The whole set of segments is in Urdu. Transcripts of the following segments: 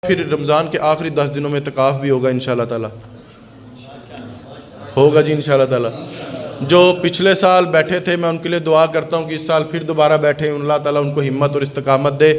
پھر رمضان کے آخری 10 دنوں میں اعتکاف بھی ہوگا انشاءاللہ تعالی، ہوگا جی انشاءاللہ تعالی۔ جو پچھلے سال بیٹھے تھے میں ان کے لیے دعا کرتا ہوں کہ اس سال پھر دوبارہ بیٹھیں، اللہ تعالیٰ ان کو ہمت اور استقامت دے،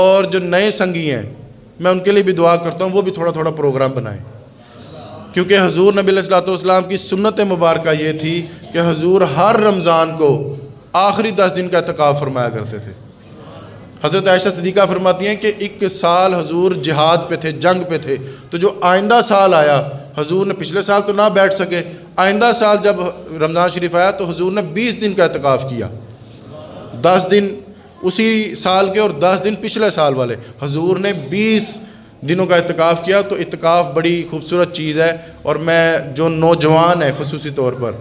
اور جو نئے سنگی ہیں میں ان کے لیے بھی دعا کرتا ہوں وہ بھی تھوڑا تھوڑا پروگرام بنائیں، کیونکہ حضور نبی علیہ الصلوۃ والسلام کی سنت مبارکہ یہ تھی کہ حضور ہر رمضان کو آخری 10 دن کا اعتکاف فرمایا کرتے تھے۔ حضرت عائشہ صدیقہ فرماتی ہیں کہ ایک سال حضور جہاد پہ تھے، جنگ پہ تھے، تو جو آئندہ سال آیا حضور نے پچھلے سال تو نہ بیٹھ سکے، آئندہ سال جب رمضان شریف آیا تو حضور نے 20 دن کا اعتکاف کیا، 10 دن اسی سال کے اور 10 دن پچھلے سال والے، حضور نے 20 دنوں کا اعتکاف کیا۔ تو اعتکاف بڑی خوبصورت چیز ہے، اور میں جو نوجوان ہیں خصوصی طور پر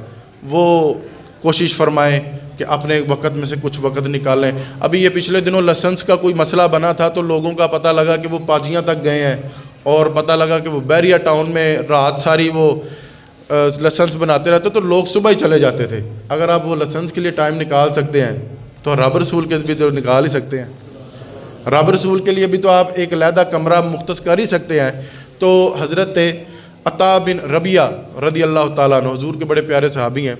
وہ کوشش فرمائیں کہ اپنے وقت میں سے کچھ وقت نکالیں۔ ابھی یہ پچھلے دنوں لائسنس کا کوئی مسئلہ بنا تھا تو لوگوں کا پتہ لگا کہ وہ پاجیاں تک گئے ہیں، اور پتہ لگا کہ وہ بیریا ٹاؤن میں رات ساری وہ لائسنس بناتے رہتے، تو لوگ صبح ہی چلے جاتے تھے۔ اگر آپ وہ لائسنس کے لیے ٹائم نکال سکتے ہیں تو رب رسول کے بھی تو نکال ہی سکتے ہیں، رب رسول کے لیے بھی تو آپ ایک علیحدہ کمرہ مختص کر ہی سکتے ہیں۔ تو حضرت عطا بن ربیعہ رضی اللہ تعالیٰ عنہ حضور کے بڑے پیارے صحابی ہیں،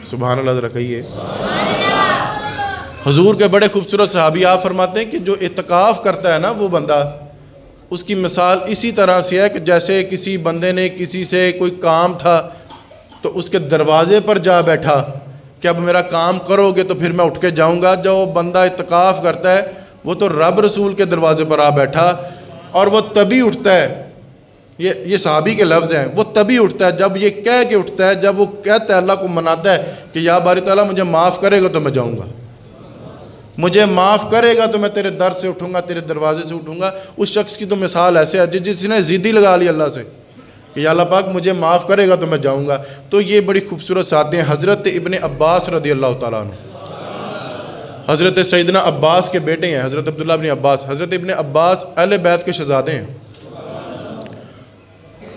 سبحان اللہ ذرا کہیے، حضور کے بڑے خوبصورت صحابی، آپ فرماتے ہیں کہ جو اعتکاف کرتا ہے نا وہ بندہ، اس کی مثال اسی طرح سے ہے کہ جیسے کسی بندے نے کسی سے کوئی کام تھا تو اس کے دروازے پر جا بیٹھا کہ اب میرا کام کرو گے تو پھر میں اٹھ کے جاؤں گا۔ جو بندہ اعتکاف کرتا ہے وہ تو رب رسول کے دروازے پر آ بیٹھا، اور وہ تبھی اٹھتا ہے، یہ صحابی کے لفظ ہیں، وہ تبھی اٹھتا ہے جب یہ کہہ کے اٹھتا ہے، جب وہ کہتا ہے اللہ کو مناتا ہے کہ یا باری تعالیٰ مجھے معاف کرے گا تو میں جاؤں گا، مجھے معاف کرے گا تو میں تیرے در سے اٹھوں گا، تیرے دروازے سے اٹھوں گا۔ اس شخص کی تو مثال ایسے ہے جس نے ضدی لگا لی اللہ سے کہ یا اللہ پاک مجھے معاف کرے گا تو میں جاؤں گا۔ تو یہ بڑی خوبصورت ساتیں ہیں۔ حضرت ابن عباس رضی اللہ تعالیٰ عنہ، حضرت سیدنا عباس کے بیٹے ہیں، حضرت عبداللہ ابن عباس، حضرت ابن عباس اہل بیت کے شہزادے ہیں۔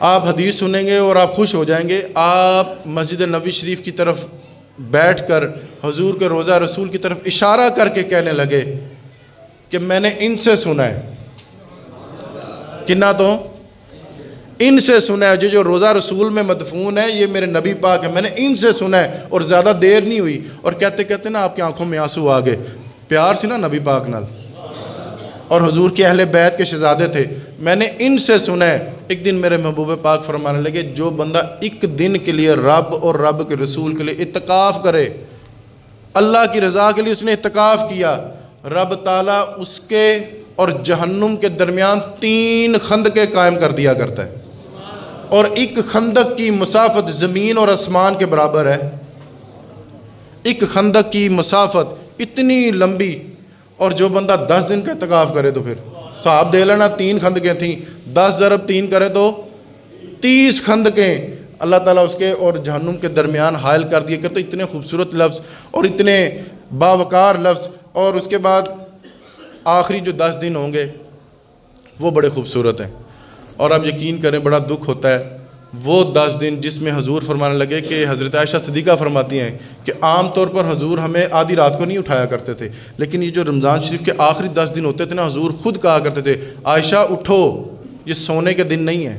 آپ حدیث سنیں گے اور آپ خوش ہو جائیں گے۔ آپ مسجد نبوی شریف کی طرف بیٹھ کر حضور کے روضہ رسول کی طرف اشارہ کر کے کہنے لگے کہ میں نے ان سے سنا ہے، کنا تو ان سے سنا ہے، جو روضہ رسول میں مدفون ہے یہ میرے نبی پاک ہے، میں نے ان سے سنا ہے۔ اور زیادہ دیر نہیں ہوئی اور کہتے کہتے نا آپ کی آنکھوں میں آنسو آ گئے، پیار سے نا نبی پاک نال، اور حضور کے اہل بیت کے شہزادے تھے۔ میں نے ان سے سنا ہے۔ ایک دن میرے محبوب پاک فرمانے لگے جو بندہ ایک دن کے لیے رب اور رب کے رسول کے لیے اعتکاف کرے، اللہ کی رضا کے لیے اس نے اعتکاف کیا، رب تعالیٰ اس کے اور جہنم کے درمیان 3 خندقیں قائم کر دیا کرتا ہے، اور ایک خندق کی مسافت زمین اور آسمان کے برابر ہے۔ ایک خندق کی مسافت اتنی لمبی، اور جو بندہ 10 دن کا اعتکاف کرے تو پھر صاحب دے لینا 3 خندقیں تھیں، 10 ضرب 3 کرے تو 30 خندقیں اللہ تعالیٰ اس کے اور جہنم کے درمیان حائل کر دیے کرتے۔ اتنے خوبصورت لفظ اور اتنے باوقار لفظ، اور اس کے بعد آخری جو 10 دن ہوں گے وہ بڑے خوبصورت ہیں۔ اور آپ یقین کریں بڑا دکھ ہوتا ہے وہ 10 دن جس میں حضور فرمانے لگے کہ حضرت عائشہ صدیقہ فرماتی ہیں کہ عام طور پر حضور ہمیں آدھی رات کو نہیں اٹھایا کرتے تھے، لیکن یہ جو رمضان شریف کے آخری 10 دن ہوتے تھے نا، حضور خود کہا کرتے تھے عائشہ اٹھو، یہ سونے کے دن نہیں ہے،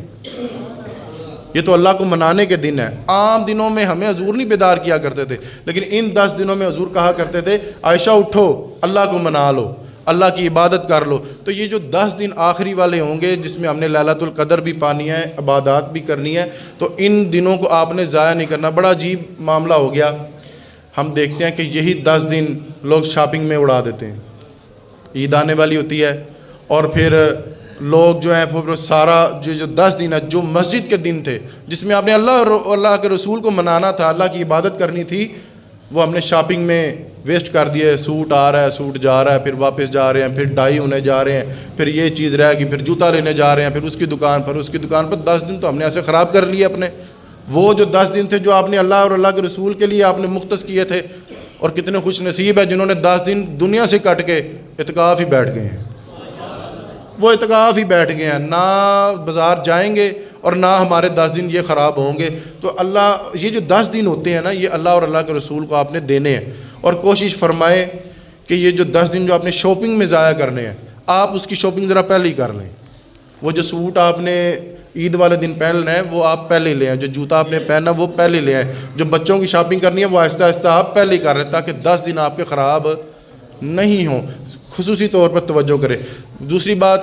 یہ تو اللہ کو منانے کے دن ہے۔ عام دنوں میں ہمیں حضور نہیں بیدار کیا کرتے تھے، لیکن ان 10 دنوں میں حضور کہا کرتے تھے عائشہ اٹھو، اللہ کو منا لو، اللہ کی عبادت کر لو۔ تو یہ جو 10 دن آخری والے ہوں گے جس میں ہم نے لیلۃ القدر بھی پانی ہے، عبادات بھی کرنی ہے، تو ان دنوں کو آپ نے ضائع نہیں کرنا۔ بڑا عجیب معاملہ ہو گیا، ہم دیکھتے ہیں کہ یہی 10 دن لوگ شاپنگ میں اڑا دیتے ہیں، عید آنے والی ہوتی ہے، اور پھر لوگ جو ہیں پھر سارا جو 10 دن ہے جو مسجد کے دن تھے جس میں آپ نے اللہ اور اللہ کے رسول کو منانا تھا، اللہ کی عبادت کرنی تھی، وہ ہم نے شاپنگ میں ویسٹ کر دیے۔ سوٹ آ رہا ہے، سوٹ جا رہا ہے، پھر واپس جا رہے ہیں، پھر ڈائی ہونے جا رہے ہیں، پھر یہ چیز رہ گئی، پھر جوتا لینے جا رہے ہیں، پھر اس کی دکان پر، اس کی دکان پر۔ 10 دن تو ہم نے ایسے خراب کر لیے اپنے، وہ جو 10 دن تھے جو آپ نے اللہ اور اللہ کے رسول کے لیے آپ نے مختص کیے تھے۔ اور کتنے خوش نصیب ہے جنہوں نے 10 دن دنیا سے کٹ کے اعتکاف ہی بیٹھ گئے ہیں، وہ اعتکاف ہی بیٹھ گئے ہیں، نہ بازار جائیں گے اور نہ ہمارے 10 دن یہ خراب ہوں گے۔ تو اللہ یہ جو 10 دن ہوتے ہیں نا، یہ اللہ اور اللہ کے رسول کو آپ نے دینے ہیں، اور کوشش فرمائے کہ یہ جو 10 دن جو آپ نے شاپنگ میں ضائع کرنے ہیں، آپ اس کی شاپنگ ذرا پہلے ہی کر لیں۔ وہ جو سوٹ آپ نے عید والے دن پہننا ہے وہ آپ پہلے لے آئیں, جو جوتا آپ نے پہننا وہ پہلے لے آئیں, جو بچوں کی شاپنگ کرنی ہے وہ آہستہ آہستہ آپ پہلے ہی کر رہے ہیں تاکہ 10 دن آپ کے خراب نہیں ہوں. خصوصی طور پر توجہ کریں. دوسری بات,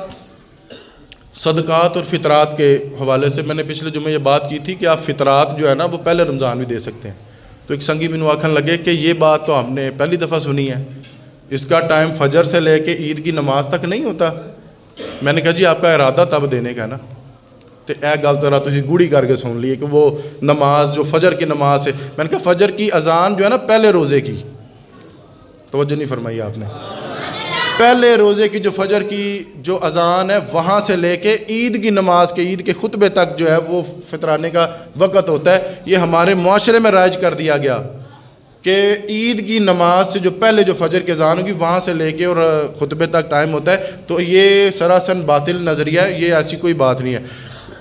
صدقات اور فطرات کے حوالے سے میں نے پچھلے جمعے یہ بات کی تھی کہ آپ فطرات جو ہے نا وہ پہلے رمضان بھی دے سکتے ہیں. تو ایک سنگی مینوں آکھن لگے کہ یہ بات تو ہم نے پہلی دفعہ سنی ہے, اس کا ٹائم فجر سے لے کے عید کی نماز تک نہیں ہوتا. میں نے کہا جی آپ کا ارادہ تب دینے کا نا, تو اے گل ذرا تسی گوڑی کر کے سن لیے کہ وہ نماز جو فجر کی نماز ہے, میں نے کہا فجر کی اذان جو ہے نا پہلے روزے کی, توجہ نہیں فرمائی آپ نے, پہلے روزے کی جو فجر کی جو اذان ہے وہاں سے لے کے عید کی نماز کے عید کے خطبے تک جو ہے وہ فطرانے کا وقت ہوتا ہے. یہ ہمارے معاشرے میں رائج کر دیا گیا کہ عید کی نماز سے جو پہلے جو فجر کی اذان ہوگی وہاں سے لے کے اور خطبے تک ٹائم ہوتا ہے. تو یہ سراسر باطل نظریہ ہے, یہ ایسی کوئی بات نہیں ہے.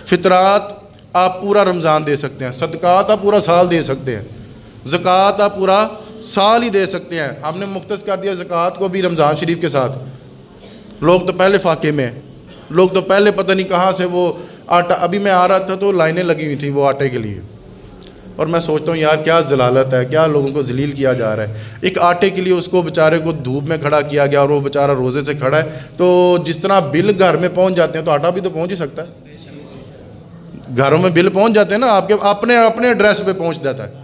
فطرات آپ پورا رمضان دے سکتے ہیں, صدقات آپ پورا سال دے سکتے ہیں, زکوٰۃ آپ پورا سال ہی دے سکتے ہیں. ہم نے مختص کر دیا زکوٰۃ کو بھی رمضان شریف کے ساتھ. لوگ تو پہلے فاقے میں ہیں, لوگ تو پہلے پتہ نہیں کہاں سے وہ آٹا, ابھی میں آ رہا تھا تو لائنیں لگی ہوئی تھیں وہ آٹے کے لیے, اور میں سوچتا ہوں یار کیا ضلالت ہے, کیا لوگوں کو ذلیل کیا جا رہا ہے. ایک آٹے کے لیے اس کو بیچارے کو دھوپ میں کھڑا کیا گیا اور وہ بیچارہ روزے سے کھڑا ہے. تو جس طرح بل گھر میں پہنچ جاتے ہیں تو آٹا بھی تو پہنچ ہی سکتا ہے. گھروں میں بل پہنچ جاتے ہیں نا, آپ کے اپنے ایڈریس پہ پہنچ جاتا ہے.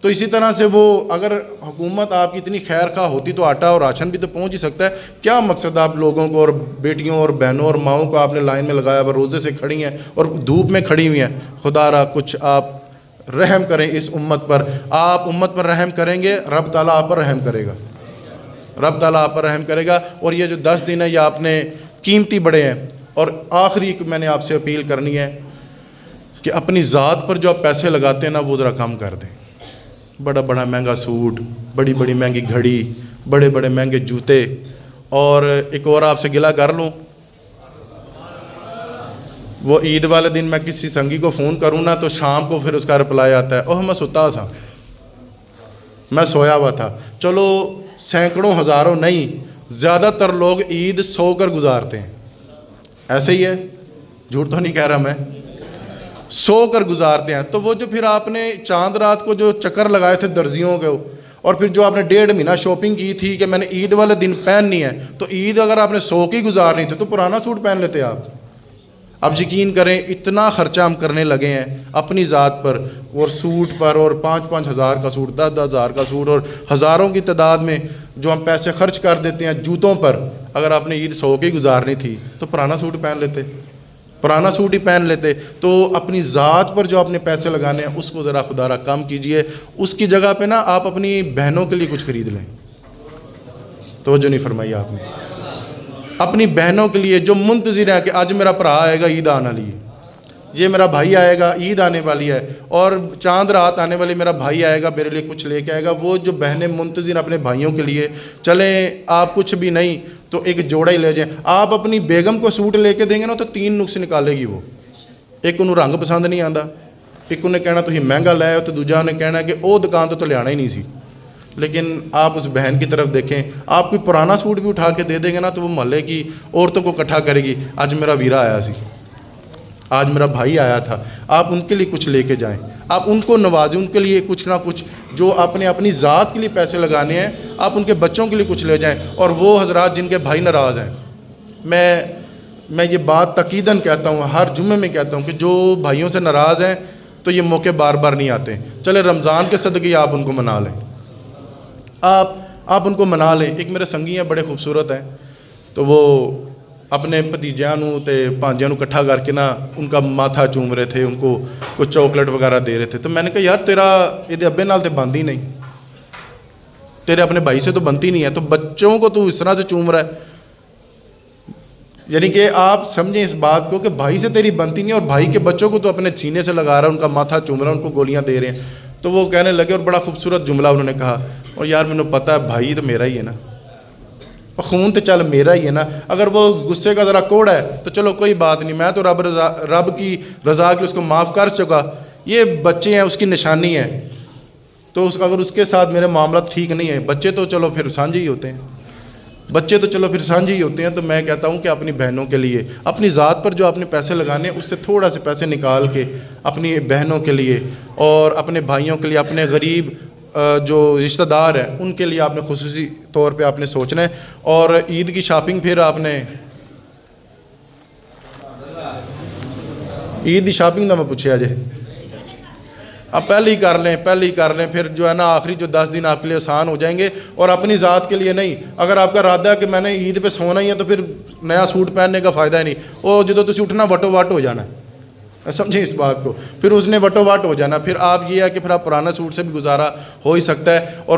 تو اسی طرح سے وہ اگر حکومت آپ کی اتنی خیر خواہ ہوتی تو آٹا اور راشن بھی تو پہنچ ہی سکتا ہے. کیا مقصد آپ لوگوں کو اور بیٹیوں اور بہنوں اور ماؤں کو آپ نے لائن میں لگایا وہ روزے سے کھڑی ہیں اور دھوپ میں کھڑی ہوئی ہیں. خدا را کچھ آپ رحم کریں اس امت پر. آپ امت پر رحم کریں گے رب تعالیٰ آپ پر رحم کرے گا, رب تعالیٰ آپ پر رحم کرے گا. اور یہ جو 10 دن ہے یہ آپ نے قیمتی بڑے ہیں. اور آخری میں نے آپ سے اپیل کرنی ہے کہ اپنی ذات پر جو آپ پیسے لگاتے ہیں نا وہ ذرا کم کر دیں. بڑا بڑا مہنگا سوٹ, بڑی بڑی مہنگی گھڑی, بڑے بڑے مہنگے جوتے. اور ایک اور آپ سے گلہ کر لوں, وہ عید والے دن میں کسی سنگی کو فون کروں نا تو شام کو پھر اس کا رپلائی آتا ہے اوہ میں ستا سا, میں سویا ہوا تھا. چلو سینکڑوں ہزاروں نہیں, زیادہ تر لوگ عید سو کر گزارتے ہیں. ایسے ہی ہے, جھوٹ تو نہیں کہہ رہا میں, سو کر گزارتے ہیں. تو وہ جو پھر آپ نے چاند رات کو جو چکر لگائے تھے درزیوں کے, اور پھر جو آپ نے 1.5 مہینہ شاپنگ کی تھی کہ میں نے عید والے دن پہننی ہے, تو عید اگر آپ نے 100 کی گزارنی تھی تو پرانا سوٹ پہن لیتے آپ. اب یقین کریں اتنا خرچہ ہم کرنے لگے ہیں اپنی ذات پر اور سوٹ پر, اور 5-5 ہزار کا سوٹ, 10-10 ہزار کا سوٹ, اور ہزاروں کی تعداد میں جو ہم پیسے خرچ کر دیتے ہیں جوتوں پر. اگر آپ نے عید 100 کی گزارنی تھی تو پرانا سوٹ پہن لیتے, پرانا سوٹ ہی پہن لیتے. تو اپنی ذات پر جو آپ نے پیسے لگانے ہیں اس کو ذرا خدا را کم کیجئے. اس کی جگہ پہ نا آپ اپنی بہنوں کے لیے کچھ خرید لیں. توجہ نہیں فرمائی آپ نے. اپنی بہنوں کے لیے جو منتظر ہیں کہ آج میرا بھرا آئے گا عید آنے والی ہے, یہ میرا بھائی آئے گا عید آنے والی ہے, اور چاند رات آنے والی میرا بھائی آئے گا میرے لیے کچھ لے کے آئے گا. وہ جو بہنیں منتظر اپنے بھائیوں کے لیے, چلیں آپ کچھ بھی نہیں تو ایک جوڑا ہی لے جائیں. آپ اپنی بیگم کو سوٹ لے کے دیں گے نا تو 3 نقص نکالے گی وہ. ایک انہوں رنگ پسند نہیں آتا, ایک انہیں کہنا تو ہی مہنگا لے آؤ, تو دوجا انہیں کہنا کہ وہ دکان تو لیانا ہی نہیں سی. لیکن آپ اس بہن کی طرف دیکھیں, آپ کوئی پرانا سوٹ بھی اٹھا کے دے دیں گے نا تو وہ محلے کی عورتوں کو اکٹھا کرے گی, آج میرا ویرا آیا سی, آج میرا بھائی آیا تھا. آپ ان کے لیے کچھ لے کے جائیں, آپ ان کو نوازیں, ان کے لیے کچھ نہ کچھ جو آپ نے اپنی ذات کے لیے پیسے لگانے ہیں آپ ان کے بچوں کے لیے کچھ لے جائیں. اور وہ حضرات جن کے بھائی ناراض ہیں, میں یہ بات تقیداً کہتا ہوں, ہر جمعے میں کہتا ہوں کہ جو بھائیوں سے ناراض ہیں تو یہ موقع بار بار نہیں آتے. چلے رمضان کے صدقے آپ ان کو منا لیں, آپ ان کو منا لیں. ایک میرے سنگی ہیں بڑے خوبصورت ہیں, تو وہ اپنے بھتیجیاں تے بھانجیاں اکٹھا کر کے نا ان کا ماتھا چوم رہے تھے, ان کو کچھ چاکلیٹ وغیرہ دے رہے تھے. تو میں نے کہا یار تیرا یہ ابے نال تے بنتی نہیں, تیرے اپنے بھائی سے تو بنتی نہیں ہے, تو بچوں کو تو اس طرح سے چوم رہا ہے. یعنی کہ آپ سمجھیں اس بات کو کہ بھائی سے تیری بنتی نہیں, اور بھائی کے بچوں کو تو اپنے سینے سے لگا رہا ہے, ان کا ماتھا چوم رہا ہے, ان کو گولیاں دے رہے ہیں. تو وہ کہنے لگے, اور بڑا خوبصورت جملہ انہوں نے کہا, اور یار مجھے پتہ ہے بھائی تو میرا ہی ہے نا, خون تو چل میرا ہی ہے نا. اگر وہ غصے کا ذرا کوڑ ہے تو چلو کوئی بات نہیں, میں تو رب کی رضا کے اس کو معاف کر چکا. یہ بچے ہیں, اس کی نشانی ہے, تو اگر اس کے ساتھ میرے معاملات ٹھیک نہیں ہیں, بچے تو چلو پھر سانجھے ہی ہوتے ہیں. بچے تو چلو پھر سانجھی ہی ہوتے ہیں، تو میں کہتا ہوں کہ اپنی بہنوں کے لیے، اپنی ذات پر جو آپ نے پیسے لگانے ہیں اس سے تھوڑا سے پیسے نکال کے اپنی بہنوں کے لیے اور اپنے بھائیوں کے لیے، اپنے غریب جو رشتہ دار ہیں ان کے لیے آپ نے خصوصی طور پہ آپ نے سوچنا ہے. اور عید کی شاپنگ پھر آپ نے عید کی شاپنگ تو میں پوچھے آجے اب پہلے ہی کر لیں پھر جو ہے نا آخری جو 10 دن آپ کے لیے آسان ہو جائیں گے. اور اپنی ذات کے لیے نہیں، اگر آپ کا ارادہ ہے کہ میں نے عید پہ سونا ہی ہے تو پھر نیا سوٹ پہننے کا فائدہ ہی نہیں. وہ جدو تسی اٹھنا وٹو وٹ ہو جانا ہے، سمجھیں اس بات کو، پھر اس نے وٹو وٹ ہو جانا. پھر آپ یہ ہے کہ پھر آپ پرانا سوٹ سے بھی گزارا ہو ہی سکتا ہے. اور